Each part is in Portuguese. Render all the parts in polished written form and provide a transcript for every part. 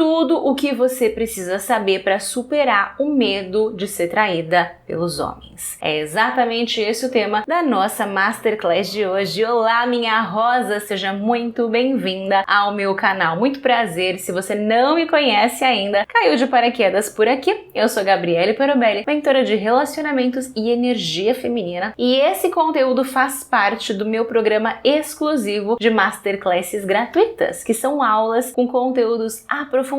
tudo o que você precisa saber para superar o medo de ser traída pelos homens. É exatamente esse o tema da nossa Masterclass de hoje. Olá, minha rosa, seja muito bem-vinda ao meu canal. Muito prazer, se você não me conhece ainda, caiu de paraquedas por aqui. Eu sou Gabriele Perobelli, mentora de relacionamentos e energia feminina, e esse conteúdo faz parte do meu programa exclusivo de Masterclasses gratuitas, que são aulas com conteúdos aprofundados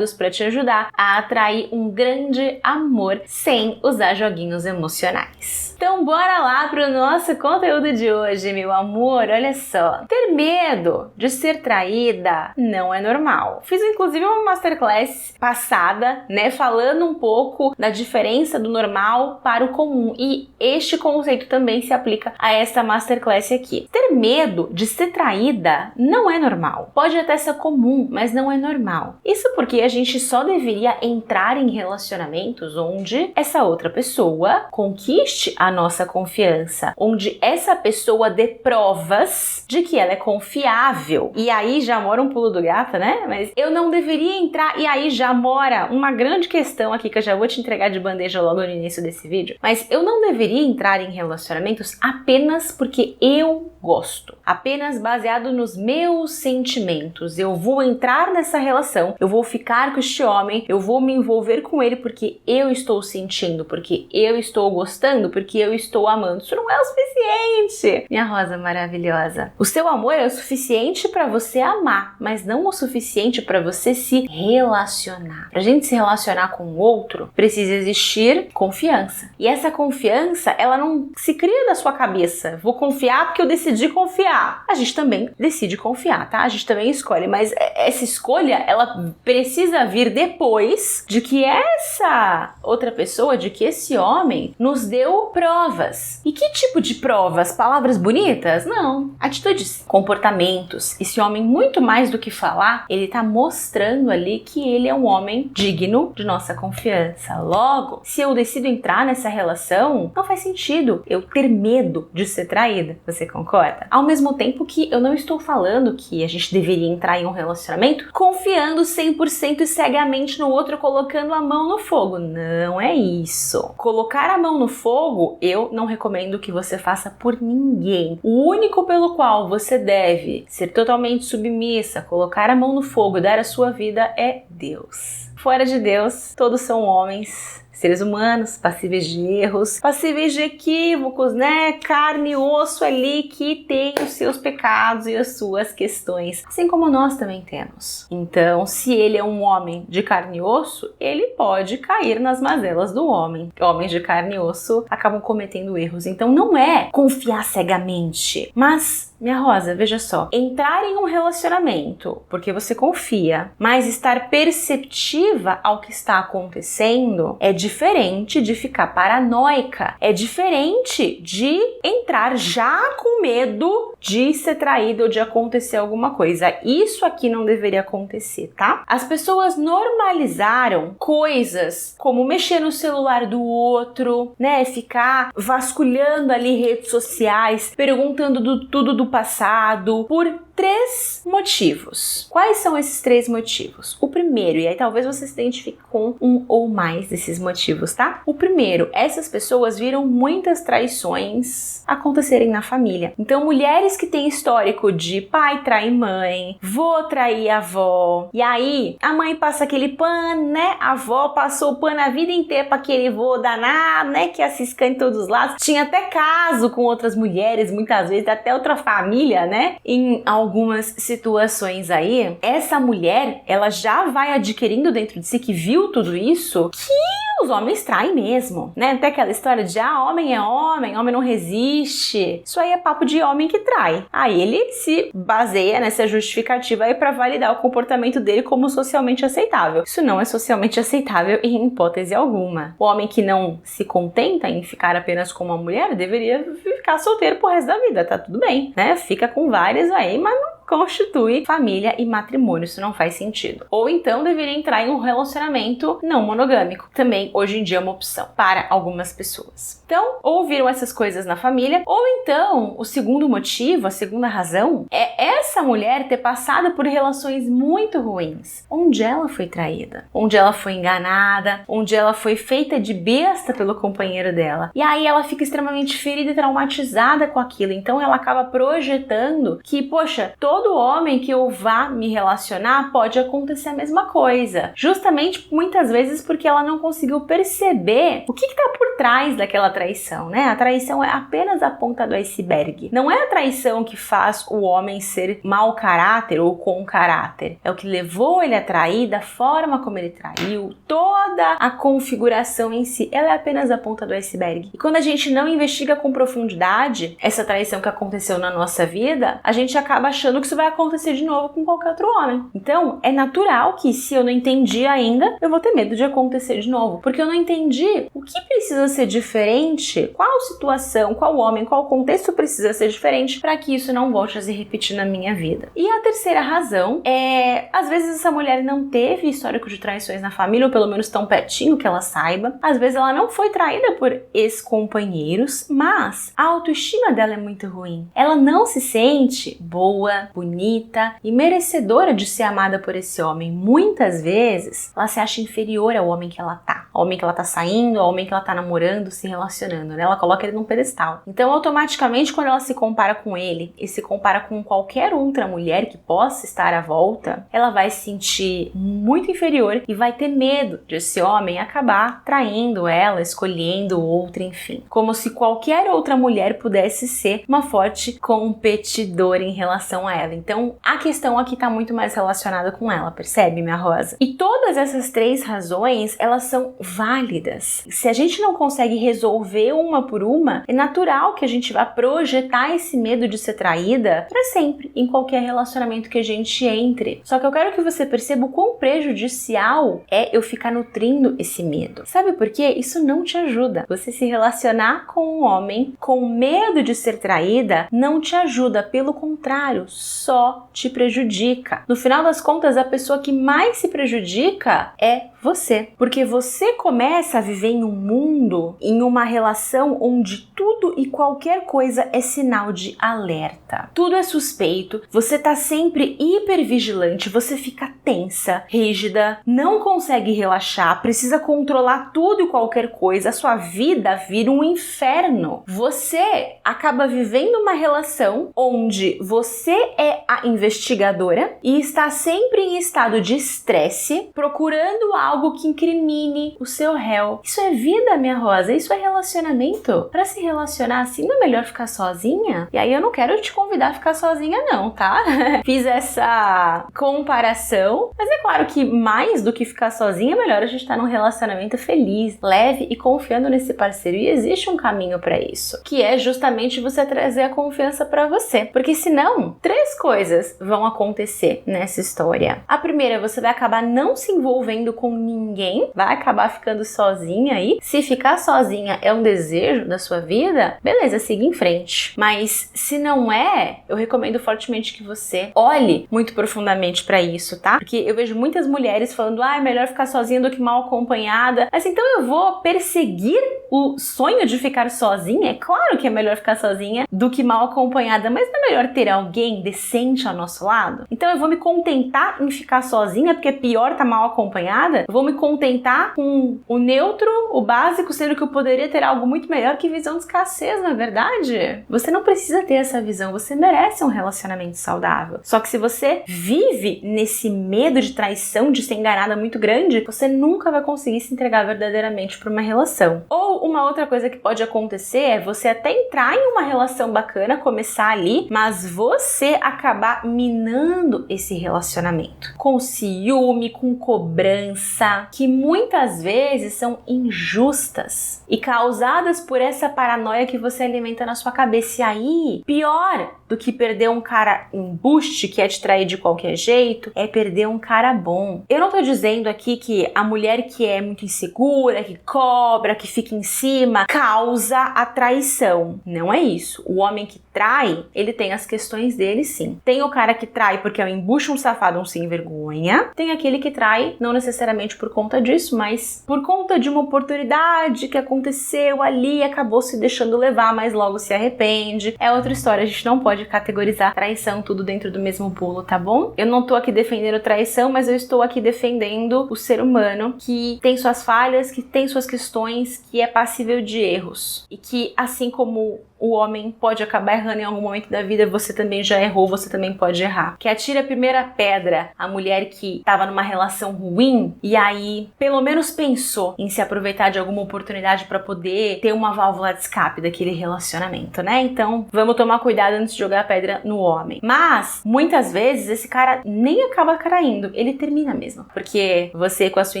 para te ajudar a atrair um grande amor sem usar joguinhos emocionais. Então bora lá pro nosso conteúdo de hoje, meu amor. Olha só, ter medo de ser traída não é normal. Fiz inclusive uma Masterclass passada, né, falando um pouco da diferença do normal para o comum, e este conceito também se aplica a essa Masterclass aqui. Ter medo de ser traída não é normal. Pode até ser comum, mas não é normal. Isso porque a gente só deveria entrar em relacionamentos onde essa outra pessoa conquiste a nossa confiança, onde essa pessoa dê provas de que ela é confiável. E aí já mora um pulo do gato, né? Mas eu não deveria entrar, e aí já mora uma grande questão aqui que eu já vou te entregar de bandeja logo no início desse vídeo. Mas eu não deveria entrar em relacionamentos apenas porque eu gosto, apenas baseado nos meus sentimentos. Eu vou entrar nessa relação, eu vou ficar com este homem, eu vou me envolver com ele porque eu estou sentindo, porque eu estou gostando, porque eu estou amando. Isso não é o suficiente, minha rosa maravilhosa. O seu amor é o suficiente para você amar, mas não o suficiente para você se relacionar. Pra gente se relacionar com o outro, precisa existir confiança. E essa confiança, ela não se cria da sua cabeça. Vou confiar porque eu decidi confiar. A gente também decide confiar, tá? A gente também escolhe, mas essa escolha, ela precisa vir depois de que essa outra pessoa, de que esse homem nos deu provas. E que tipo de provas? Palavras bonitas? Não. Atitudes, comportamentos. Esse homem, muito mais do que falar, ele tá mostrando ali que ele é um homem digno de nossa confiança. Logo, se eu decido entrar nessa relação, não faz sentido eu ter medo de ser traída. Você concorda? Ao mesmo tempo que eu não estou falando que a gente deveria entrar em um relacionamento confiando 100% e cegamente no outro, colocando a mão no fogo. Não é isso. Colocar a mão no fogo, eu não recomendo que você faça por ninguém. O único pelo qual você deve ser totalmente submissa, colocar a mão no fogo, dar a sua vida é Deus. Fora de Deus, todos são homens, seres humanos, passíveis de erros, passíveis de equívocos, né? Carne e osso ali que tem os seus pecados e as suas questões, assim como nós também temos. Então, se ele é um homem de carne e osso, ele pode cair nas mazelas do homem. Homens de carne e osso acabam cometendo erros. Então, não é confiar cegamente, mas minha rosa, veja só, entrar em um relacionamento porque você confia, mas estar perceptiva ao que está acontecendo é diferente de ficar paranoica, é diferente de entrar já com medo de ser traída ou de acontecer alguma coisa. Isso aqui não deveria acontecer, tá? As pessoas normalizaram coisas como mexer no celular do outro, né? Ficar vasculhando ali redes sociais, perguntando tudo do passado, por 3 motivos. Quais são esses 3 motivos? O primeiro, e aí talvez você se identifique com um ou mais desses motivos, tá? O primeiro, essas pessoas viram muitas traições acontecerem na família. Então, mulheres que têm histórico de pai trair mãe, vô trair avó, e aí a mãe passa aquele pano, né? A avó passou o pano a vida inteira pra aquele vô danado, né? Que assisca em todos os lados. Tinha até caso com outras mulheres, muitas vezes, até outra família, né? Em algumas situações aí, essa mulher, ela já vai adquirindo dentro de si, que viu tudo isso, que os homens traem mesmo, né? Até aquela história de, homem é homem não resiste. Isso aí é papo de homem que trai. Aí ele se baseia nessa justificativa aí pra validar o comportamento dele como socialmente aceitável. Isso não é socialmente aceitável em hipótese alguma. O homem que não se contenta em ficar apenas com uma mulher deveria ficar solteiro pro resto da vida, tá tudo bem, né? Fica com várias aí, mas não constitui família e matrimônio, isso não faz sentido. Ou então deveria entrar em um relacionamento não monogâmico, também hoje em dia é uma opção para algumas pessoas. Então, ou viram essas coisas na família, ou então o segundo motivo, a segunda razão, é essa mulher ter passado por relações muito ruins, onde ela foi traída, onde ela foi enganada, onde ela foi feita de besta pelo companheiro dela. E aí ela fica extremamente ferida e traumatizada com aquilo, então ela acaba projetando que, poxa, todo homem que eu vá me relacionar pode acontecer a mesma coisa. Justamente muitas vezes porque ela não conseguiu perceber o que está por trás daquela traição, né? A traição é apenas a ponta do iceberg. Não é a traição que faz o homem ser mau caráter ou com caráter. É o que levou ele a trair, da forma como ele traiu, toda a configuração em si. Ela é apenas a ponta do iceberg. E quando a gente não investiga com profundidade essa traição que aconteceu na nossa vida, a gente acaba achando que isso vai acontecer de novo com qualquer outro homem. Então, é natural que se eu não entendi ainda, eu vou ter medo de acontecer de novo. Porque eu não entendi o que precisa ser diferente, qual situação, qual homem, qual contexto precisa ser diferente para que isso não volte a se repetir na minha vida. E a terceira razão é, às vezes essa mulher não teve histórico de traições na família, ou pelo menos tão pertinho que ela saiba. Às vezes ela não foi traída por ex-companheiros, mas a autoestima dela é muito ruim. Ela não se sente boa, bonita e merecedora de ser amada por esse homem. Muitas vezes ela se acha inferior ao homem que ela tá, ao homem que ela tá saindo, ao homem que ela tá namorando, se relacionando, né? Ela coloca ele num pedestal. Então, automaticamente, quando ela se compara com ele e se compara com qualquer outra mulher que possa estar à volta, ela vai se sentir muito inferior e vai ter medo de esse homem acabar traindo ela, escolhendo outra, enfim. Como se qualquer outra mulher pudesse ser uma forte competidora em relação a ela. Então, a questão aqui tá muito mais relacionada com ela, percebe, minha rosa? E todas essas três razões, elas são válidas. Se a gente não consegue resolver uma por uma, é natural que a gente vá projetar esse medo de ser traída para sempre, em qualquer relacionamento que a gente entre. Só que eu quero que você perceba o quão prejudicial é eu ficar nutrindo esse medo. Sabe por quê? Isso não te ajuda. Você se relacionar com um homem com medo de ser traída não te ajuda, pelo contrário, só te prejudica. No final das contas, a pessoa que mais se prejudica é você, porque você começa a viver em um mundo, em uma relação onde tudo e qualquer coisa é sinal de alerta. Tudo é suspeito, você tá sempre hipervigilante, você fica tensa, rígida, não consegue relaxar, precisa controlar tudo e qualquer coisa, a sua vida vira um inferno. Você acaba vivendo uma relação onde você é a investigadora e está sempre em estado de estresse, procurando algo que incrimine o seu réu. Isso é vida, minha rosa, isso é relacionamento. Para se relacionar assim, não é melhor ficar sozinha? E aí eu não quero te convidar a ficar sozinha não, tá? Fiz essa comparação, mas é claro que mais do que ficar sozinha, é melhor a gente estar num relacionamento feliz, leve e confiando nesse parceiro. E existe um caminho para isso, que é justamente você trazer a confiança para você. Porque senão, três coisas vão acontecer nessa história. A primeira, você vai acabar não se envolvendo com ninguém, vai acabar ficando sozinha aí. Se ficar sozinha é um desejo da sua vida, beleza, siga em frente. Mas se não é, eu recomendo fortemente que você olhe muito profundamente para isso, tá? Porque eu vejo muitas mulheres falando, é melhor ficar sozinha do que mal acompanhada. Mas então eu vou perseguir o sonho de ficar sozinha? É claro que é melhor ficar sozinha do que mal acompanhada, mas não é melhor ter alguém decente ao nosso lado? Então eu vou me contentar em ficar sozinha, porque é pior estar mal acompanhada? Eu vou me contentar com o neutro, o básico, sendo que eu poderia ter algo muito melhor que visão de escassez, não é verdade? Você não precisa ter essa visão, você merece um relacionamento saudável. Só que se você vive nesse medo de traição, de ser enganada muito grande, você nunca vai conseguir se entregar verdadeiramente para uma relação. Ou uma outra coisa que pode acontecer é você até entrar em uma relação bacana, começar ali, mas você acabar minando esse relacionamento. Com ciúme, com cobrança, que muitas vezes são injustas e causadas por essa paranoia que você alimenta na sua cabeça. E aí, pior do que perder um cara embuste que é te trair de qualquer jeito, é perder um cara bom. Eu não tô dizendo aqui que a mulher que é muito insegura, que cobra, que fica em cima, causa a traição. Não é isso. O homem que trai, ele tem as questões dele, sim. Tem o cara que trai porque é um embuste, um safado, um sem vergonha. Tem aquele que trai, não necessariamente por conta disso, mas por conta de uma oportunidade que aconteceu ali e acabou se deixando levar, mas logo se arrepende. É outra história, a gente não pode categorizar traição tudo dentro do mesmo bolo, tá bom? Eu não tô aqui defendendo traição, mas eu estou aqui defendendo o ser humano que tem suas falhas, que tem suas questões, que é passível de erros. E que, assim como o homem pode acabar errando em algum momento da vida, você também já errou, você também pode errar. Que atira a primeira pedra a mulher que estava numa relação ruim e aí pelo menos pensou em se aproveitar de alguma oportunidade para poder ter uma válvula de escape daquele relacionamento, né? Então vamos tomar cuidado antes de jogar a pedra no homem. Mas muitas vezes esse cara nem acaba traindo, ele termina mesmo. Porque você, com a sua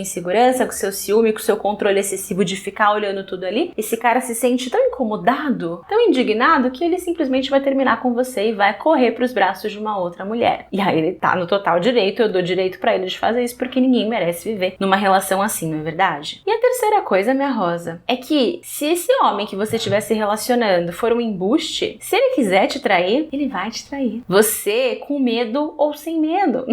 insegurança, com o seu ciúme, com o seu controle excessivo de ficar olhando tudo ali, esse cara se sente tão incomodado, tão indignado, que ele simplesmente vai terminar com você e vai correr pros braços de uma outra mulher. E aí ele tá no total direito, eu dou direito pra ele de fazer isso, porque ninguém merece viver numa relação assim, não é verdade? E a terceira coisa, minha rosa, é que se esse homem que você estiver se relacionando for um embuste, se ele quiser te trair, ele vai te trair. Você com medo ou sem medo.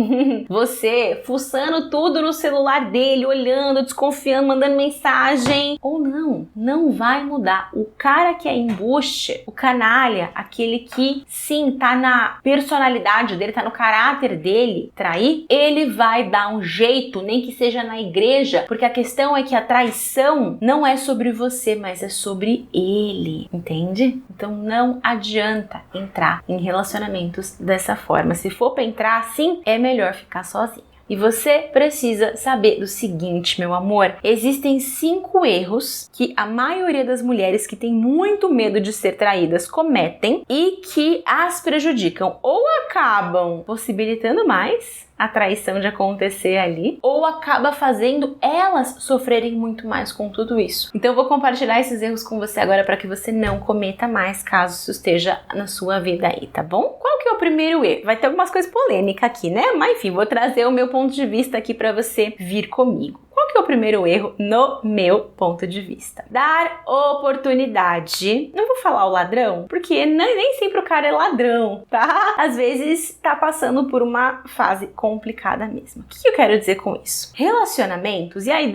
Você fuçando tudo no celular dele, olhando, desconfiando, mandando mensagem. Ou não vai mudar. O cara que é embuste, o canalha, aquele que sim, tá na personalidade dele, tá no caráter dele, trair, ele vai dar um jeito, nem que seja na igreja, porque a questão é que a traição não é sobre você, mas é sobre ele, entende? Então não adianta entrar em relacionamentos dessa forma. Se for pra entrar assim, é melhor ficar sozinho. E você precisa saber do seguinte, meu amor, existem 5 erros que a maioria das mulheres que tem muito medo de ser traídas cometem e que as prejudicam ou acabam possibilitando mais a traição de acontecer ali, ou acaba fazendo elas sofrerem muito mais com tudo isso. Então eu vou compartilhar esses erros com você agora para que você não cometa mais caso isso esteja na sua vida aí, tá bom? Qual que é o primeiro erro? Vai ter algumas coisas polêmicas aqui, né? Mas enfim, vou trazer o meu ponto de vista aqui para você vir comigo. Qual que é o primeiro erro no meu ponto de vista? Dar oportunidade. Não vou falar o ladrão, porque nem sempre o cara é ladrão, tá? Às vezes tá passando por uma fase complicada mesmo. O que eu quero dizer com isso? Relacionamentos, e aí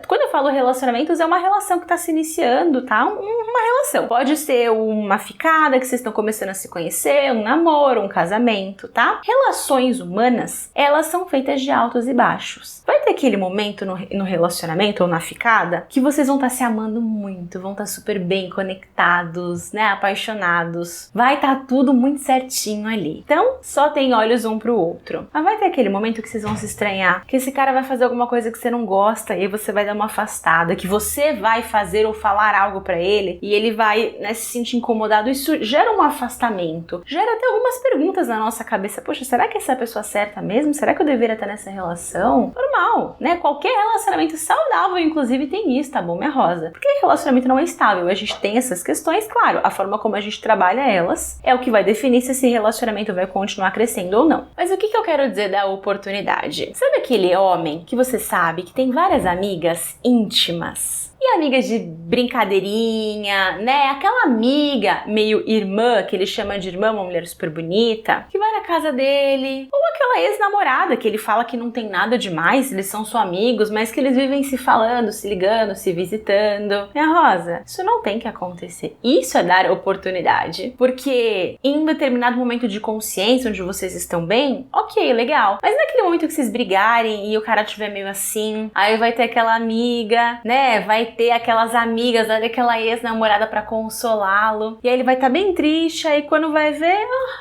quando eu falo relacionamentos, é uma relação que tá se iniciando, tá? Uma relação. Pode ser uma ficada que vocês estão começando a se conhecer, um namoro, um casamento, tá? Relações humanas, elas são feitas de altos e baixos. Vai ter aquele momento no relacionamento ou na ficada que vocês vão estar se amando muito, vão estar super bem conectados, né, apaixonados, vai estar tudo muito certinho ali. Então, só tem olhos um pro outro. Mas vai ter aquele momento que vocês vão se estranhar, que esse cara vai fazer alguma coisa que você não gosta e aí você vai dar uma afastada, que você vai fazer ou falar algo pra ele e ele vai, né, se sentir incomodado. Isso gera um afastamento, gera até algumas perguntas na nossa cabeça. Poxa, será que essa é a pessoa certa mesmo? Será que eu deveria estar nessa relação? Normal, né? Qualquer relacionamento saudável, inclusive, tem isso, tá bom, minha rosa? Porque relacionamento não é estável, a gente tem essas questões, claro, a forma como a gente trabalha elas é o que vai definir se esse relacionamento vai continuar crescendo ou não. Mas o que eu quero dizer da oportunidade? Sabe aquele homem que você sabe que tem várias amigas íntimas? E amigas de brincadeirinha, né? Aquela amiga meio irmã, que ele chama de irmã, uma mulher super bonita, que vai na casa dele. Ou aquela ex-namorada que ele fala que não tem nada demais, eles são só amigos, mas que eles vivem se falando, se ligando, se visitando. Minha Rosa, isso não tem que acontecer. Isso é dar oportunidade. Porque em um determinado momento de consciência, onde vocês estão bem, ok, legal. Mas naquele momento que vocês brigarem e o cara estiver meio assim, aí vai ter aquela amiga, né? Vai ter aquelas amigas, aquela ex-namorada pra consolá-lo. E aí ele vai estar bem triste, aí quando vai ver,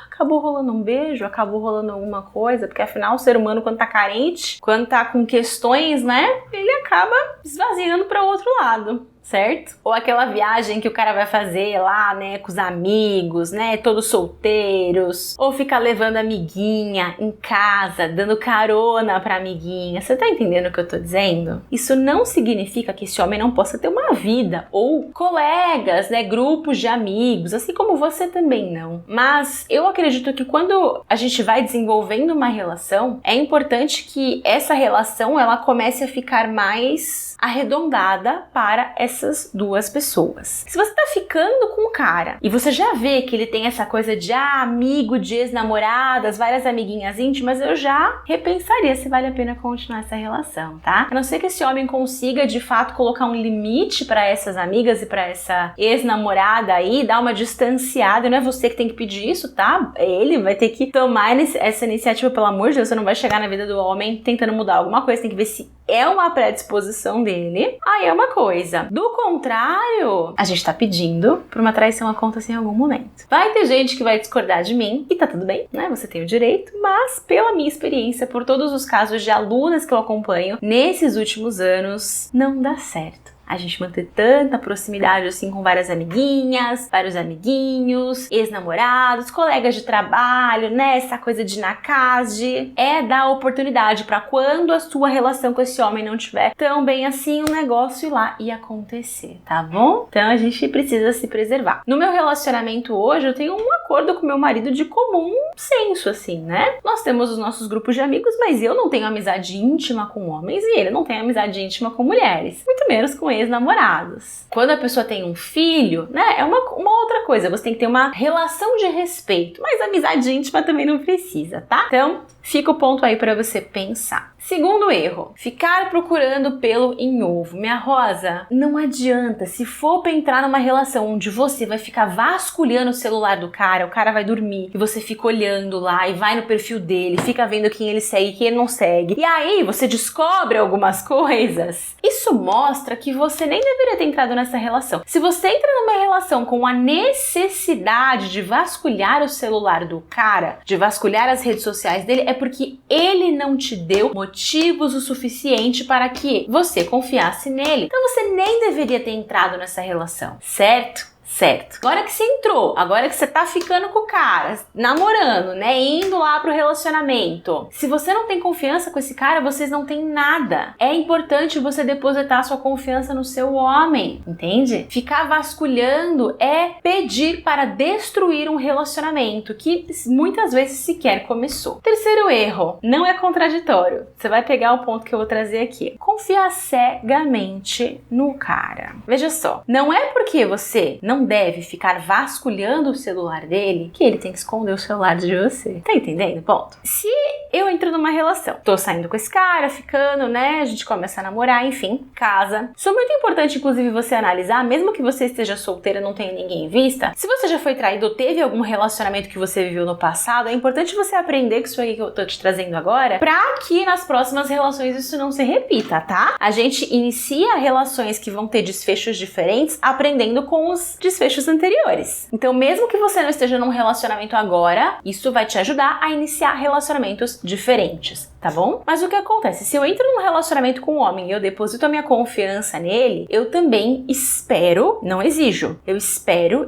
acabou rolando um beijo, acabou rolando alguma coisa, porque afinal o ser humano quando tá carente, quando tá com questões, né, ele acaba esvaziando pra outro lado. certo? Ou aquela viagem que o cara vai fazer lá, né, com os amigos, né, todos solteiros, ou ficar levando a amiguinha em casa, dando carona pra amiguinha. Você tá entendendo o que eu tô dizendo? Isso não significa que esse homem não possa ter uma vida, ou colegas, né, grupos de amigos, assim como você também não. Mas eu acredito que quando a gente vai desenvolvendo uma relação, é importante que essa relação ela comece a ficar mais arredondada para essas duas pessoas. Se você tá ficando com o cara e você já vê que ele tem essa coisa de amigo de ex-namoradas, várias amiguinhas íntimas, eu já repensaria se vale a pena continuar essa relação, tá? A não ser que esse homem consiga de fato colocar um limite para essas amigas e para essa ex-namorada aí, dar uma distanciada, não é você que tem que pedir isso, tá? Ele vai ter que tomar essa iniciativa, pelo amor de Deus, você não vai chegar na vida do homem tentando mudar alguma coisa, tem que ver se é uma predisposição dele, aí é uma coisa. Do contrário, a gente tá pedindo pra uma traição acontecer em algum momento. Vai ter gente que vai discordar de mim, e tá tudo bem, né? Você tem o direito, mas pela minha experiência, por todos os casos de alunas que eu acompanho nesses últimos anos, não dá certo. A gente manter tanta proximidade assim com várias amiguinhas, vários amiguinhos, ex-namorados, colegas de trabalho, né? Essa coisa de na casa, é dar oportunidade para quando a sua relação com esse homem não tiver tão bem assim, o negócio ir lá e acontecer, tá bom? Então a gente precisa se preservar. No meu relacionamento hoje, eu tenho um acordo com meu marido de comum senso, assim, né? Nós temos os nossos grupos de amigos, mas eu não tenho amizade íntima com homens e ele não tem amizade íntima com mulheres, muito menos com ex-namorados. Quando a pessoa tem um filho, né, é uma outra coisa, você tem que ter uma relação de respeito, mas amizade íntima também não precisa, tá? Então, fica o ponto aí para você pensar. Segundo erro, ficar procurando pelo em ovo. Minha rosa, não adianta. Se for pra entrar numa relação onde você vai ficar vasculhando o celular do cara, o cara vai dormir e você fica olhando lá e vai no perfil dele, fica vendo quem ele segue e quem ele não segue. E aí você descobre algumas coisas. Isso mostra que você nem deveria ter entrado nessa relação. Se você entra numa relação com a necessidade de vasculhar o celular do cara, de vasculhar as redes sociais dele, é porque ele não te deu motivos o suficiente para que você confiasse nele. Então você nem deveria ter entrado nessa relação, certo? Certo. Agora que você entrou, agora que você tá ficando com o cara, namorando, né, indo lá pro relacionamento, se você não tem confiança com esse cara, vocês não têm nada. É importante você depositar sua confiança no seu homem, entende? Ficar vasculhando é pedir para destruir um relacionamento que muitas vezes sequer começou. Terceiro erro, não é contraditório. Você vai pegar o ponto que eu vou trazer aqui. Confiar cegamente no cara. Veja só, não é porque você não deve ficar vasculhando o celular dele que ele tem que esconder o celular de você. Tá entendendo? Ponto. Se eu entro numa relação, tô saindo com esse cara, ficando, né, a gente começa a namorar, enfim, casa. Isso é muito importante, inclusive, você analisar, mesmo que você esteja solteira, não tenha ninguém em vista, se você já foi traído ou teve algum relacionamento que você viveu no passado, é importante você aprender com isso aí que eu tô te trazendo agora, pra que nas próximas relações isso não se repita, tá? A gente inicia relações que vão ter desfechos diferentes aprendendo com os desfechos anteriores. Então, mesmo que você não esteja num relacionamento agora, isso vai te ajudar a iniciar relacionamentos diferentes, tá bom? Mas o que acontece? Se eu entro num relacionamento com um homem e eu deposito a minha confiança nele, eu também espero, não exijo,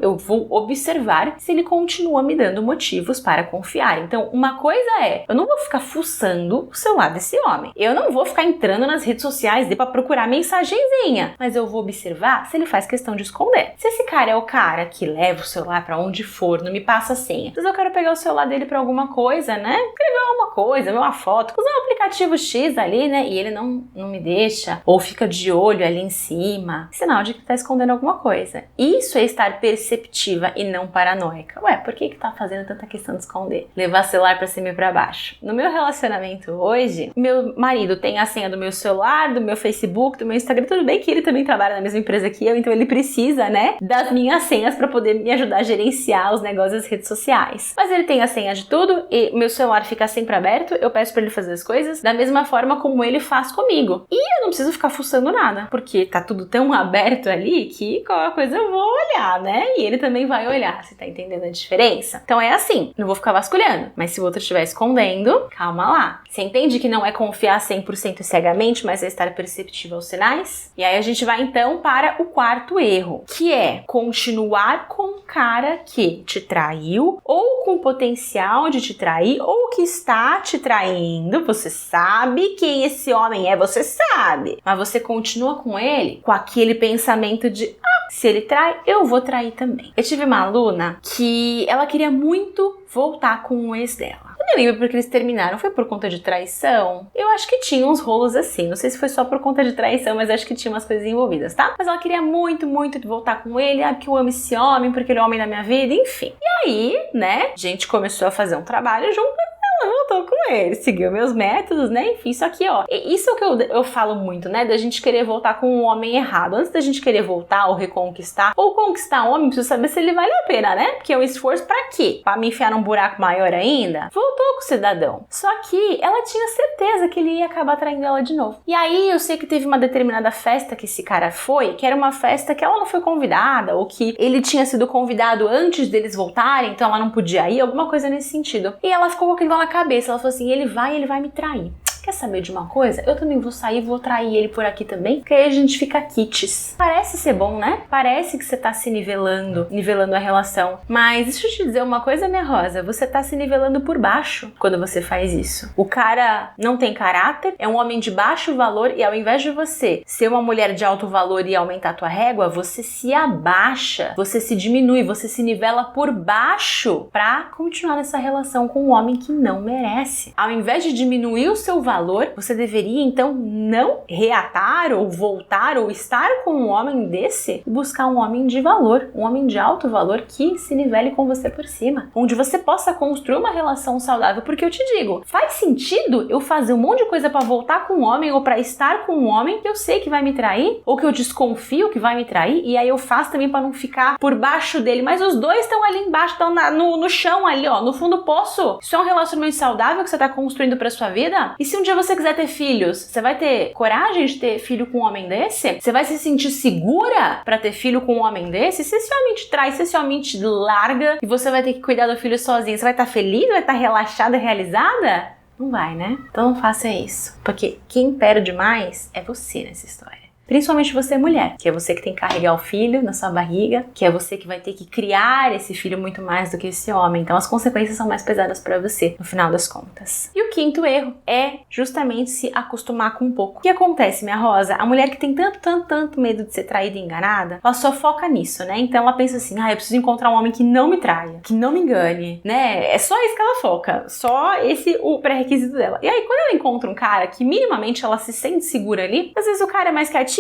eu vou observar se ele continua me dando motivos para confiar. Então, uma coisa é, eu não vou ficar fuçando o celular desse homem. Eu não vou ficar entrando nas redes sociais dele para procurar mensagenzinha, mas eu vou observar se ele faz questão de esconder. Se esse cara é o cara que leva o celular pra onde for, não me passa a senha. Às vezes eu quero pegar o celular dele pra alguma coisa, né? Escrever alguma coisa, ver uma foto, usar um aplicativo X ali, né? E ele não me deixa, ou fica de olho ali em cima. Sinal de que tá escondendo alguma coisa. Isso é estar perceptiva e não paranoica. Ué, por que tá fazendo tanta questão de esconder? Levar celular pra cima e pra baixo. No meu relacionamento hoje, meu marido tem a senha do meu celular, do meu Facebook, do meu Instagram. Tudo bem que ele também trabalha na mesma empresa que eu, então ele precisa, né, das minhas senhas para poder me ajudar a gerenciar os negócios das redes sociais. Mas ele tem a senha de tudo e meu celular fica sempre aberto, eu peço para ele fazer fazer as coisas da mesma forma como ele faz comigo. E eu não preciso ficar fuçando nada, porque tá tudo tão aberto ali que qualquer coisa eu vou olhar, né? E ele também vai olhar, você tá entendendo a diferença? Então é assim, não vou ficar vasculhando, mas se o outro estiver escondendo, calma lá. Você entende que não é confiar 100% cegamente, mas é estar perceptível aos sinais? E aí a gente vai então para o quarto erro, que é continuar com um cara que te traiu, ou com potencial de te trair, ou que está te traindo. Você sabe quem esse homem é, você sabe, mas você continua com ele com aquele pensamento de se ele trai, eu vou trair também. Eu tive uma aluna que ela queria muito voltar com o ex dela. Eu nem lembro porque eles terminaram. Foi por conta de traição? Eu acho que tinha uns rolos assim. Não sei se foi só por conta de traição, mas acho que tinha umas coisas envolvidas, tá? Mas ela queria muito, muito voltar com ele. Ah, porque eu amo esse homem, porque ele é o homem da minha vida, enfim. E aí, né, a gente começou a fazer um trabalho junto. Ela voltou com ele, seguiu meus métodos, né? Enfim, isso aqui, ó. Isso é o que eu falo muito, né? Da gente querer voltar com um homem errado. Antes da gente querer voltar ou reconquistar, ou conquistar um homem, preciso saber se ele vale a pena, né? Porque é um esforço pra quê? Pra me enfiar num buraco maior ainda? Voltou com o cidadão. Só que ela tinha certeza que ele ia acabar traindo ela de novo. E aí, eu sei que teve uma determinada festa que esse cara foi, que era uma festa que ela não foi convidada, ou que ele tinha sido convidado antes deles voltarem, então ela não podia ir, alguma coisa nesse sentido. E ela ficou com aquilo na cabeça, ela falou assim, ele vai me trair. Quer saber de uma coisa? Eu também vou sair, vou trair ele por aqui também, porque aí a gente fica quites. Parece ser bom, né? Parece que você tá se nivelando a relação. Mas deixa eu te dizer uma coisa, minha rosa, você tá se nivelando por baixo quando você faz isso. O cara não tem caráter, é um homem de baixo valor e ao invés de você ser uma mulher de alto valor e aumentar a tua régua, você se abaixa, você se diminui, você se nivela por baixo pra continuar nessa relação com um homem que não merece. Ao invés de diminuir o seu valor, você deveria então não reatar ou voltar ou estar com um homem desse e buscar um homem de valor, um homem de alto valor que se nivele com você por cima, onde você possa construir uma relação saudável, porque eu te digo, faz sentido eu fazer um monte de coisa pra voltar com um homem ou pra estar com um homem que eu sei que vai me trair ou que eu desconfio que vai me trair e aí eu faço também pra não ficar por baixo dele, mas os dois estão ali embaixo, estão no chão ali, ó, no fundo do poço. Isso é um relacionamento saudável que você tá construindo pra sua vida? E se um dia você quiser ter filhos, você vai ter coragem de ter filho com um homem desse? Você vai se sentir segura pra ter filho com um homem desse? Se esse homem te trai, se esse homem te larga e você vai ter que cuidar do filho sozinho, você vai estar feliz? Vai estar relaxada, realizada? Não vai, né? Então não faça isso, porque quem perde mais é você nessa história. Principalmente você mulher, que é você que tem que carregar o filho na sua barriga, que é você que vai ter que criar esse filho muito mais do que esse homem. Então as consequências são mais pesadas pra você, no final das contas. E o quinto erro é justamente se acostumar com um pouco. O que acontece, minha rosa? A mulher que tem tanto medo de ser traída e enganada, ela só foca nisso, né? Então ela pensa assim, eu preciso encontrar um homem que não me traia, que não me engane, né? É só isso que ela foca, só esse o pré-requisito dela. E aí quando ela encontra um cara que minimamente ela se sente segura ali, às vezes o cara é mais quietinho,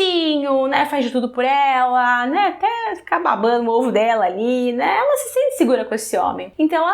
né, faz de tudo por ela, né, até ficar babando o ovo dela ali, né, ela se sente segura com esse homem. Então,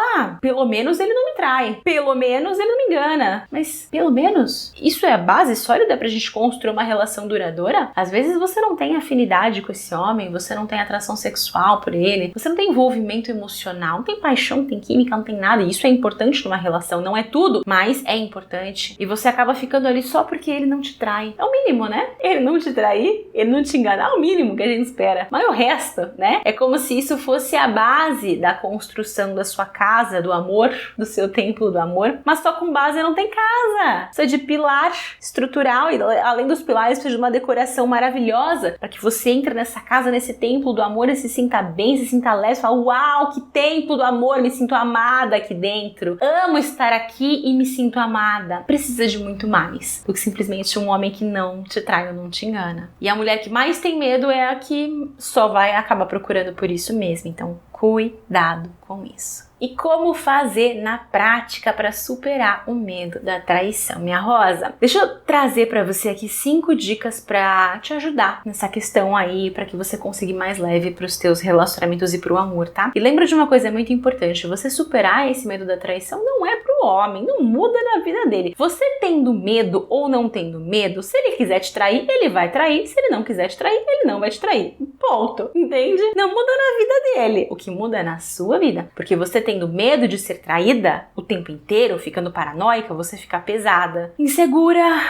pelo menos ele não me trai, pelo menos ele não me engana, mas pelo menos isso é a base sólida pra gente construir uma relação duradoura? Às vezes você não tem afinidade com esse homem, você não tem atração sexual por ele, você não tem envolvimento emocional, não tem paixão, não tem química, não tem nada, e isso é importante numa relação, não é tudo, mas é importante, e você acaba ficando ali só porque ele não te trai. É o mínimo, né? Ele não te trai, ele não te engana, é o mínimo que a gente espera. Mas o resto, né? É como se isso fosse a base da construção da sua casa, do amor, do seu templo do amor. Mas só com base não tem casa. Precisa de pilar estrutural e além dos pilares precisa de uma decoração maravilhosa para que você entre nessa casa, nesse templo do amor e se sinta bem, se sinta leve, fala, uau, que templo do amor, me sinto amada aqui dentro. Amo estar aqui e me sinto amada. Precisa de muito mais do que simplesmente um homem que não te trai ou não te engana. E a mulher que mais tem medo é a que só vai acabar procurando por isso mesmo. Então, cuidado com isso. E como fazer na prática para superar o medo da traição, minha rosa? Deixa eu trazer para você aqui 5 dicas para te ajudar nessa questão aí, para que você consiga ir mais leve para os teus relacionamentos e para o amor, tá? E lembra de uma coisa muito importante, você superar esse medo da traição não é pro homem, não muda na vida dele. Você tendo medo ou não tendo medo, se ele quiser te trair, ele vai trair, se ele não quiser te trair, ele não vai te trair. Ponto, entende? Não muda na vida dele, o que muda é na sua vida, porque você tendo medo de ser traída o tempo inteiro, ficando paranoica, você fica pesada, insegura,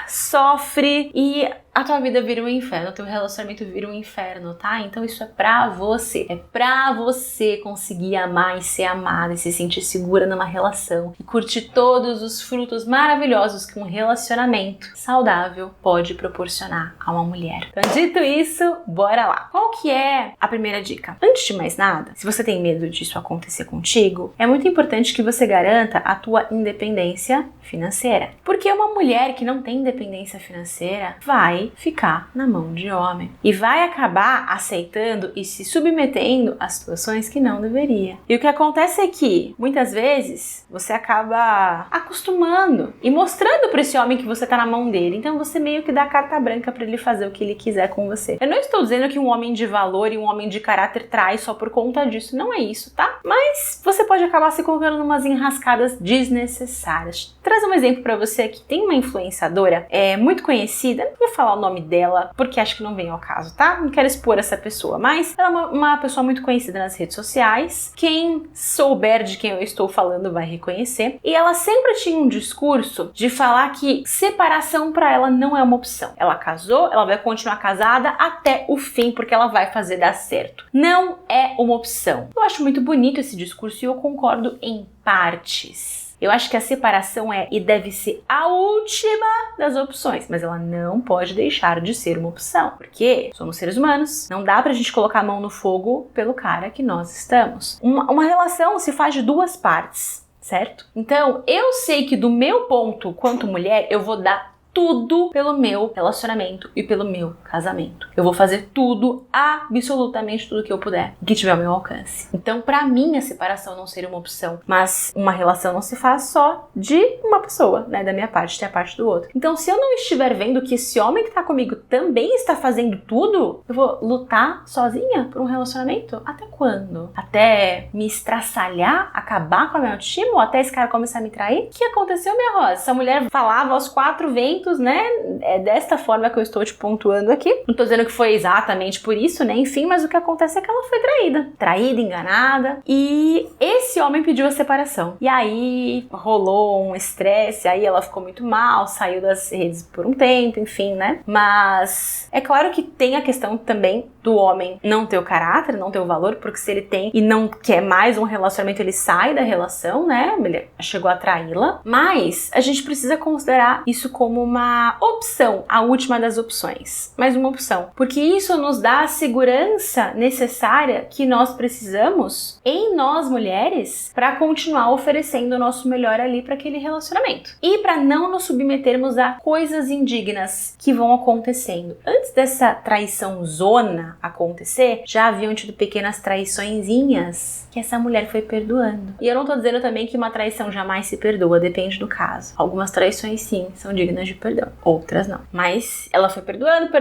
sofre e a tua vida vira um inferno, o teu relacionamento vira um inferno, tá? Então isso é pra você. É pra você conseguir amar e ser amada e se sentir segura numa relação e curtir todos os frutos maravilhosos que um relacionamento saudável pode proporcionar a uma mulher. Então, dito isso, bora lá. Qual que é a primeira dica? Antes de mais nada, se você tem medo disso acontecer contigo, é muito importante que você garanta a tua independência financeira. Porque uma mulher que não tem independência financeira vai ficar na mão de homem e vai acabar aceitando e se submetendo a situações que não deveria. E o que acontece é que muitas vezes você acaba acostumando e mostrando para esse homem que você tá na mão dele. Então você meio que dá carta branca para ele fazer o que ele quiser com você. Eu não estou dizendo que um homem de valor e um homem de caráter trai só por conta disso, não é isso, tá? Mas você pode acabar se colocando numas enrascadas desnecessárias. Traz um exemplo para você aqui. Tem uma influenciadora muito conhecida, não vou falar o nome dela porque acho que não vem ao caso, tá? Não quero expor essa pessoa, mas ela é uma pessoa muito conhecida nas redes sociais. Quem souber de quem eu estou falando vai reconhecer. E ela sempre tinha um discurso de falar que separação para ela não é uma opção. Ela casou, ela vai continuar casada até o fim porque ela vai fazer dar certo. Não é uma opção. Eu acho muito bonito esse discurso e eu concordo em partes. Eu acho que a separação é e deve ser a última das opções, mas ela não pode deixar de ser uma opção, porque somos seres humanos, não dá pra gente colocar a mão no fogo pelo cara que nós estamos. Uma relação se faz de duas partes, certo? Então, eu sei que do meu ponto, quanto mulher, eu vou dar tudo pelo meu relacionamento e pelo meu casamento. Eu vou fazer tudo, absolutamente tudo que eu puder, que tiver ao meu alcance. Então, pra mim, a separação não seria uma opção, mas uma relação não se faz só de uma pessoa, né? Da minha parte, tem a parte do outro. Então, se eu não estiver vendo que esse homem que tá comigo também está fazendo tudo, eu vou lutar sozinha por um relacionamento? Até quando? Até me estraçalhar, acabar com a minha autoestima? Ou até esse cara começar a me trair? O que aconteceu, minha Rosa? Essa mulher falava aos quatro ventos, né? É desta forma que eu estou te pontuando aqui. Não tô dizendo que foi exatamente por isso, né? Enfim, mas o que acontece é que ela foi traída. Traída, enganada. E esse homem pediu a separação. E aí rolou um estresse, aí ela ficou muito mal, saiu das redes por um tempo, enfim, né? Mas é claro que tem a questão também do homem não ter o caráter, não ter o valor, porque se ele tem e não quer mais um relacionamento, ele sai da relação, né? Ele chegou a traí-la. Mas a gente precisa considerar isso como uma opção, a última das opções, mas uma opção, porque isso nos dá a segurança necessária que nós precisamos em nós mulheres para continuar oferecendo o nosso melhor ali para aquele relacionamento e para não nos submetermos a coisas indignas que vão acontecendo. Antes dessa traição zona acontecer, já haviam tido pequenas traiçõezinhas que essa mulher foi perdoando. E eu não tô dizendo também que uma traição jamais se perdoa, depende do caso. Algumas traições sim são dignas de perdão, outras não. Mas ela foi perdoando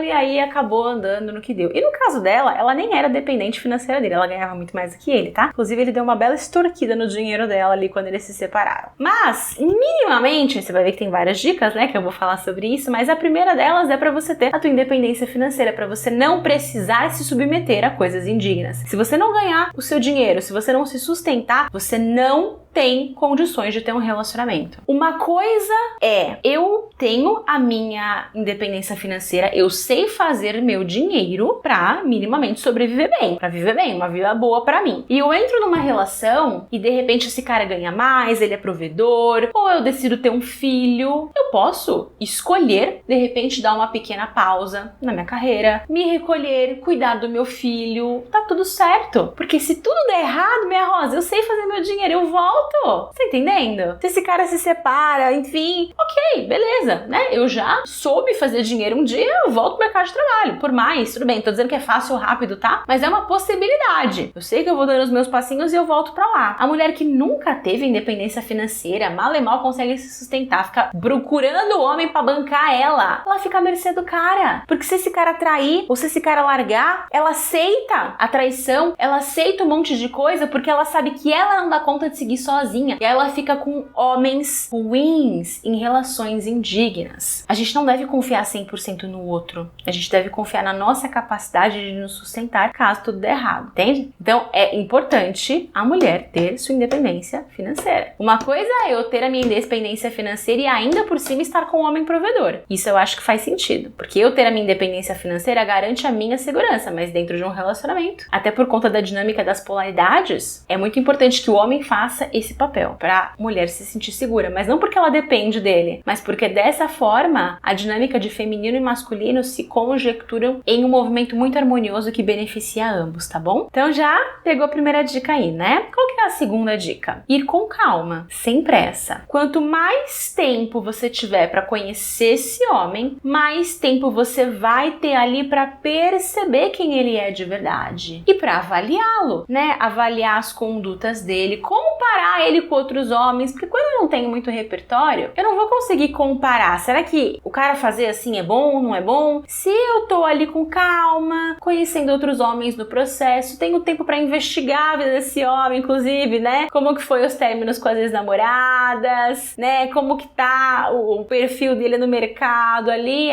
e aí acabou andando no que deu. E no caso dela, ela nem era dependente financeira dele, ela ganhava muito mais do que ele, tá? Inclusive ele deu uma bela extorquida no dinheiro dela ali quando eles se separaram. Mas, minimamente, você vai ver que tem várias dicas, né, que eu vou falar sobre isso, mas a primeira delas é pra você ter a tua independência financeira, pra você não precisar se submeter a coisas indignas. Se você não ganhar o seu dinheiro, se você não se sustentar, você não tem condições de ter um relacionamento. Uma coisa é, eu tenho a minha independência financeira, eu sei fazer meu dinheiro pra minimamente sobreviver bem, pra viver bem, uma vida boa pra mim. E eu entro numa relação e de repente esse cara ganha mais, ele é provedor, ou eu decido ter um filho, eu posso escolher, de repente, dar uma pequena pausa na minha carreira, me recolher, cuidar do meu filho, tá tudo certo. Porque se tudo der errado, minha Rosa, eu sei fazer meu dinheiro, eu volto. Tá entendendo? Se esse cara se separa, enfim, ok, beleza, né? Eu já soube fazer dinheiro um dia, eu volto pro mercado de trabalho. Por mais, tudo bem, tô dizendo que é fácil ou rápido, tá? Mas é uma possibilidade. Eu sei que eu vou dando os meus passinhos e eu volto pra lá. A mulher que nunca teve independência financeira, mal e mal consegue se sustentar, fica procurando o homem pra bancar ela fica à mercê do cara. Porque se esse cara trair, ou se esse cara largar, ela aceita a traição, ela aceita um monte de coisa porque ela sabe que ela não dá conta de seguir sozinha. sozinha e ela fica com homens ruins em relações indignas. A gente não deve confiar 100% no outro. A gente deve confiar na nossa capacidade de nos sustentar caso tudo dê errado, entende? Então é importante a mulher ter sua independência financeira. Uma coisa é eu ter a minha independência financeira e ainda por cima estar com um homem provedor. Isso eu acho que faz sentido, porque eu ter a minha independência financeira garante a minha segurança, mas dentro de um relacionamento, até por conta da dinâmica das polaridades, é muito importante que o homem faça esse papel para a mulher se sentir segura, mas não porque ela depende dele, mas porque dessa forma a dinâmica de feminino e masculino se conjecturam em um movimento muito harmonioso que beneficia ambos, tá bom? Então já pegou a primeira dica aí, né? Qual que é a segunda dica? Ir com calma, sem pressa. Quanto mais tempo você tiver para conhecer esse homem, mais tempo você vai ter ali para perceber quem ele é de verdade e para avaliá-lo, né? Avaliar as condutas dele, comparar ele com outros homens, porque quando eu não tenho muito repertório, eu não vou conseguir comparar. Será que o cara fazer assim é bom, não é bom? Se eu tô ali com calma, conhecendo outros homens no processo, tenho tempo para investigar a vida desse homem, inclusive, né? Como que foi os términos com as ex-namoradas, né? Como que tá o perfil dele no mercado ali.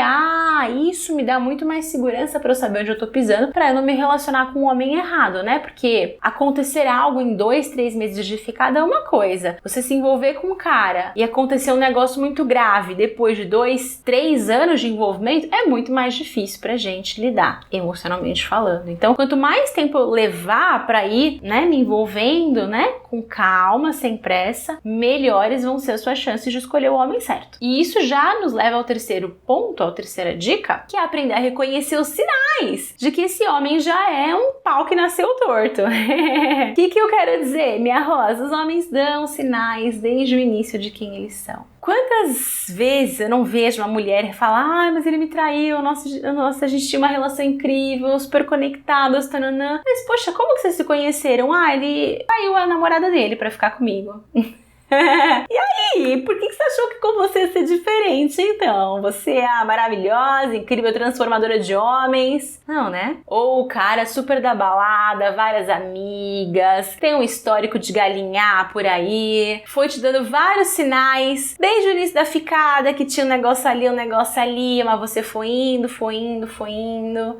Isso me dá muito mais segurança para eu saber onde eu tô pisando, para eu não me relacionar com um homem errado, né? Porque acontecer algo em 2, 3 meses de ficada é uma coisa. Você se envolver com um cara e acontecer um negócio muito grave depois de 2, 3 anos de envolvimento é muito mais difícil pra gente lidar, emocionalmente falando. Então, quanto mais tempo eu levar pra ir, né, me envolvendo, né, com calma, sem pressa, melhores vão ser as suas chances de escolher o homem certo. E isso já nos leva ao terceiro ponto, à terceira dica, que é aprender a reconhecer os sinais de que esse homem já é um pau que nasceu torto. O que eu quero dizer, minha rosa? Os homens dão sinais desde o início de quem eles são. Quantas vezes eu não vejo uma mulher falar, mas ele me traiu, nossa, a gente tinha uma relação incrível, super conectados, tananã. Mas, poxa, como que vocês se conheceram? Ele traiu a namorada dele pra ficar comigo. E aí, por que você achou que com você ia ser diferente, então? Você é a maravilhosa, incrível, transformadora de homens? Não, né? Ou o cara super da balada, várias amigas, tem um histórico de galinhar por aí, foi te dando vários sinais, desde o início da ficada, que tinha um negócio ali, mas você foi indo,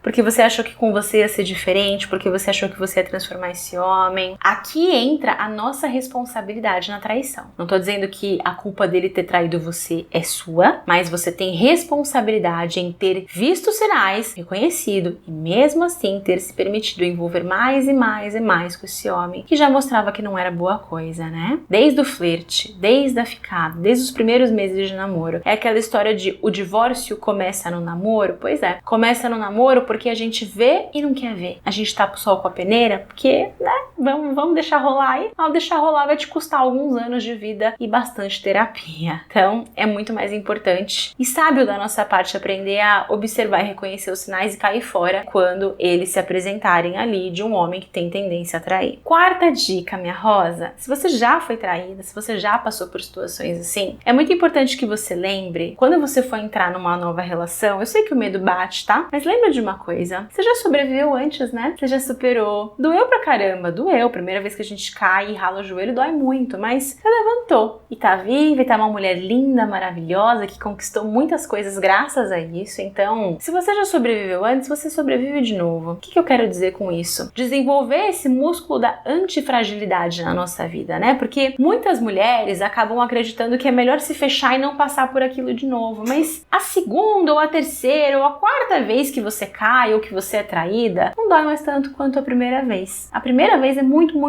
porque você achou que com você ia ser diferente, porque você achou que você ia transformar esse homem. Aqui entra a nossa responsabilidade na traição. Não tô dizendo que a culpa dele ter traído você é sua, mas você tem responsabilidade em ter visto sinais, reconhecido e mesmo assim ter se permitido envolver mais e mais e mais com esse homem que já mostrava que não era boa coisa, né? Desde o flerte, desde a ficada, desde os primeiros meses de namoro. É aquela história de o divórcio começa no namoro? Pois é, começa no namoro porque a gente vê e não quer ver. A gente tapa o sol com a peneira porque, né, vamos deixar rolar aí. Ao deixar rolar vai te custar alguns anos de vida e bastante terapia. Então, é muito mais importante e sábio da nossa parte aprender a observar e reconhecer os sinais e cair fora quando eles se apresentarem ali de um homem que tem tendência a trair. Quarta dica, minha rosa, se você já foi traída, se você já passou por situações assim, é muito importante que você lembre, quando você for entrar numa nova relação, eu sei que o medo bate, tá? Mas lembra de uma coisa, você já sobreviveu antes, né? Você já superou. Doeu pra caramba, doeu. Primeira vez que a gente cai e rala o joelho, dói muito, mas você levantou e tá viva e tá uma mulher linda, maravilhosa, que conquistou muitas coisas graças a isso. Então, se você já sobreviveu antes, você sobrevive de novo. O que eu quero dizer com isso? Desenvolver esse músculo da antifragilidade na nossa vida, né? Porque muitas mulheres acabam acreditando que é melhor se fechar e não passar por aquilo de novo. Mas a segunda, ou a terceira, ou a quarta vez que você cai ou que você é traída, não dói mais tanto quanto a primeira vez. A primeira vez é muito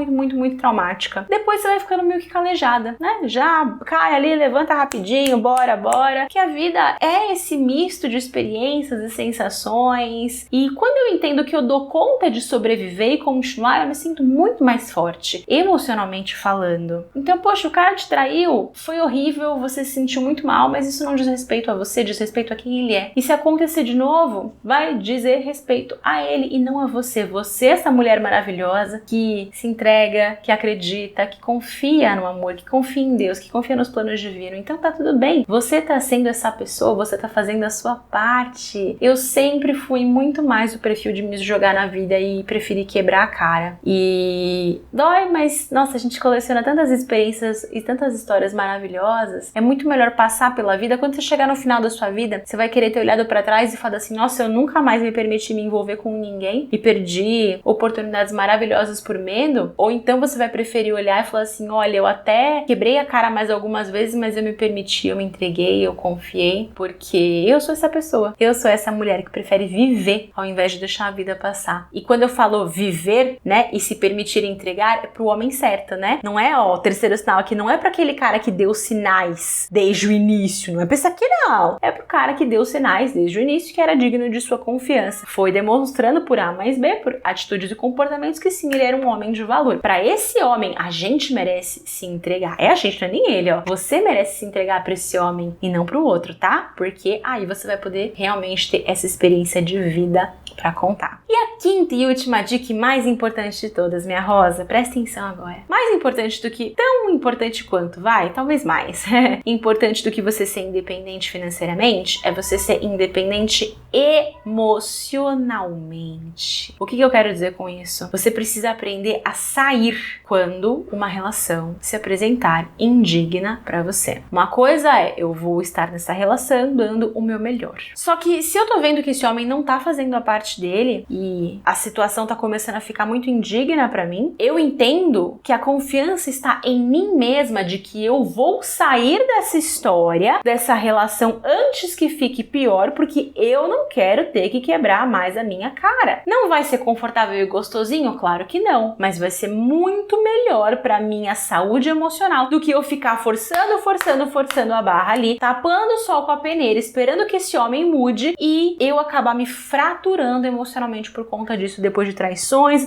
traumática. Depois você vai ficando meio que calejada, né? Já cai ali, levanta rapidinho, bora, que a vida é esse misto de experiências e sensações, e quando eu entendo que eu dou conta de sobreviver e continuar, eu me sinto muito mais forte, emocionalmente falando. Então, poxa, o cara te traiu, foi horrível, você se sentiu muito mal, mas isso não diz respeito a você, diz respeito a quem ele é. E se acontecer de novo, vai dizer respeito a ele e não a você. Você, essa mulher maravilhosa, que se entrega, que acredita, que confia no amor, que confia em Deus, que confia nos planos divinos. Então tá tudo bem. Você tá sendo essa pessoa, você tá fazendo a sua parte. Eu sempre fui muito mais o perfil de me jogar na vida e preferi quebrar a cara. E dói, mas nossa, a gente coleciona tantas experiências e tantas histórias maravilhosas. É muito melhor passar pela vida. Quando você chegar no final da sua vida, você vai querer ter olhado pra trás e falar assim, nossa, eu nunca mais me permiti me envolver com ninguém e perdi oportunidades maravilhosas por medo. Ou então você vai preferir olhar e falar assim, olha, eu até quebrei a cara mais algumas vezes, mas eu me permiti, eu me entreguei, eu confiei, porque eu sou essa pessoa. Eu sou essa mulher que prefere viver ao invés de deixar a vida passar. E quando eu falo viver, né, e se permitir entregar, é pro homem certo, né? Não é, ó, o terceiro sinal aqui, não é pra aquele cara que deu sinais desde o início, não é pra esse aqui não. É pro cara que deu sinais desde o início, que era digno de sua confiança. Foi demonstrando por A mais B, por atitudes e comportamentos, que sim, ele era um homem de valor. Pra esse homem, a gente merece se entregar. É a gente, não é nem ele, ó. Você merece se entregar pra esse homem e não pro outro, tá? Porque aí você vai poder realmente ter essa experiência de vida pra contar. E a quinta e última dica mais importante de todas, minha rosa, presta atenção agora. Mais importante do que, tão importante quanto, vai, talvez mais, importante do que você ser independente financeiramente, é você ser independente emocionalmente. O que eu quero dizer com isso? Você precisa aprender a sair quando uma relação se apresentar indigna pra você. Uma coisa é, eu vou estar nessa relação dando o meu melhor. Só que se eu tô vendo que esse homem não tá fazendo a parte dele e a situação tá começando a ficar muito indigna pra mim, eu entendo que a confiança está em mim mesma de que eu vou sair dessa história, dessa relação antes que fique pior, porque eu não quero ter que quebrar mais a minha cara. Não vai ser confortável e gostosinho? Claro que não, mas vai ser muito melhor pra minha saúde emocional do que eu ficar forçando a barra ali, tapando o sol com a peneira, esperando que esse homem mude e eu acabar me fraturando emocionalmente por conta disso depois de traições.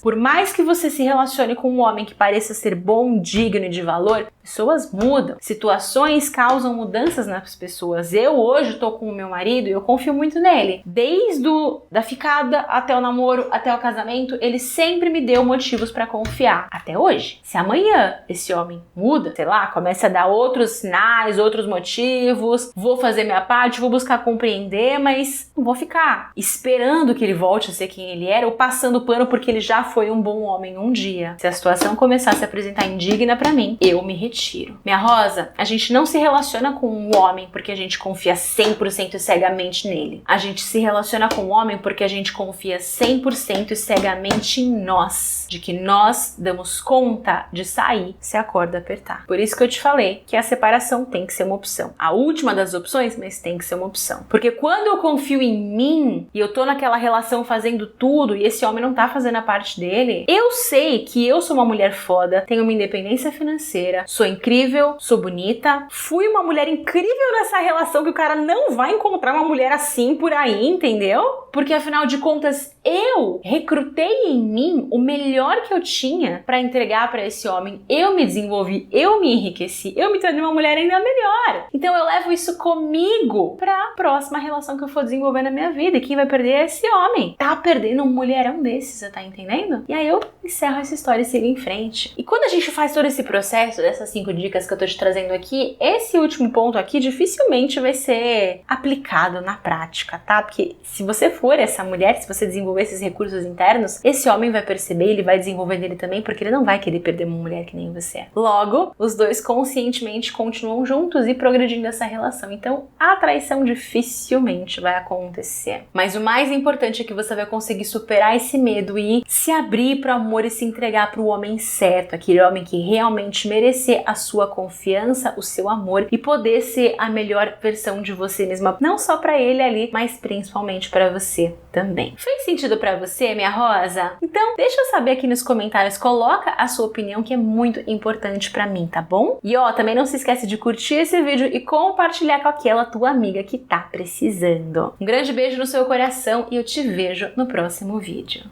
Por mais que você se relacione com um homem que pareça ser bom, digno e de valor, pessoas mudam. Situações causam mudanças nas pessoas. Eu hoje tô com o meu marido e eu confio muito nele. Desde da ficada até o namoro, até o casamento, ele sempre me deu motivos pra confiar. Até hoje. Se amanhã esse homem muda, sei lá, começa a dar outros sinais, outros motivos, vou fazer minha parte, vou buscar compreender, mas não vou ficar esperando que ele volte a ser quem ele era ou passando pano porque ele já foi um bom homem um dia. Se a situação começar a se apresentar indigna pra mim, eu me retiro. Minha rosa, a gente não se relaciona com um homem porque a gente confia 100% cegamente nele. A gente se relaciona com um homem porque a gente confia 100% cegamente em nós. De que nós damos conta de sair se a corda apertar. Por isso que eu te falei que a separação tem que ser uma opção. A última das opções, mas tem que ser uma opção. Porque quando eu confio em mim e eu tô naquela relação fazendo tudo e esse homem não tá fazendo a parte dele, eu sei que eu sou uma mulher foda, tenho uma independência financeira, sou incrível, sou bonita, fui uma mulher incrível nessa relação que o cara não vai encontrar uma mulher assim por aí, entendeu? Porque afinal de contas, eu recrutei em mim o melhor que eu tinha pra entregar pra esse homem. Eu me desenvolvi, eu me enriqueci, eu me tornei uma mulher ainda melhor. Então eu levo isso comigo pra próxima relação que eu for desenvolver na minha vida. E quem vai perder é esse homem. Tá perdendo um mulherão desse, você tá entendendo? E aí eu encerro essa história e sigo em frente. E quando a gente faz todo esse processo, dessas 5 dicas que eu tô te trazendo aqui, esse último ponto aqui dificilmente vai ser aplicado na prática, tá? Porque se você for essa mulher, se você desenvolver esses recursos internos, esse homem vai perceber, ele vai desenvolver nele também, porque ele não vai querer perder uma mulher que nem você é. Logo, os dois conscientemente continuam juntos e progredindo essa relação. Então, a traição dificilmente vai acontecer. Mas o mais importante é que você vai conseguir superar esse medo e se abrir para o amor e se entregar para o homem certo, aquele homem que realmente merecer a sua confiança, o seu amor e poder ser a melhor versão de você mesma, não só para ele ali, mas principalmente para você também. Fez sentido para você, minha rosa? Então, deixa eu saber aqui nos comentários, coloca a sua opinião que é muito importante para mim, tá bom? E ó, também não se esquece de curtir esse vídeo e compartilhar com aquela tua amiga que tá precisando. Um grande beijo no seu coração e eu te vejo no próximo vídeo.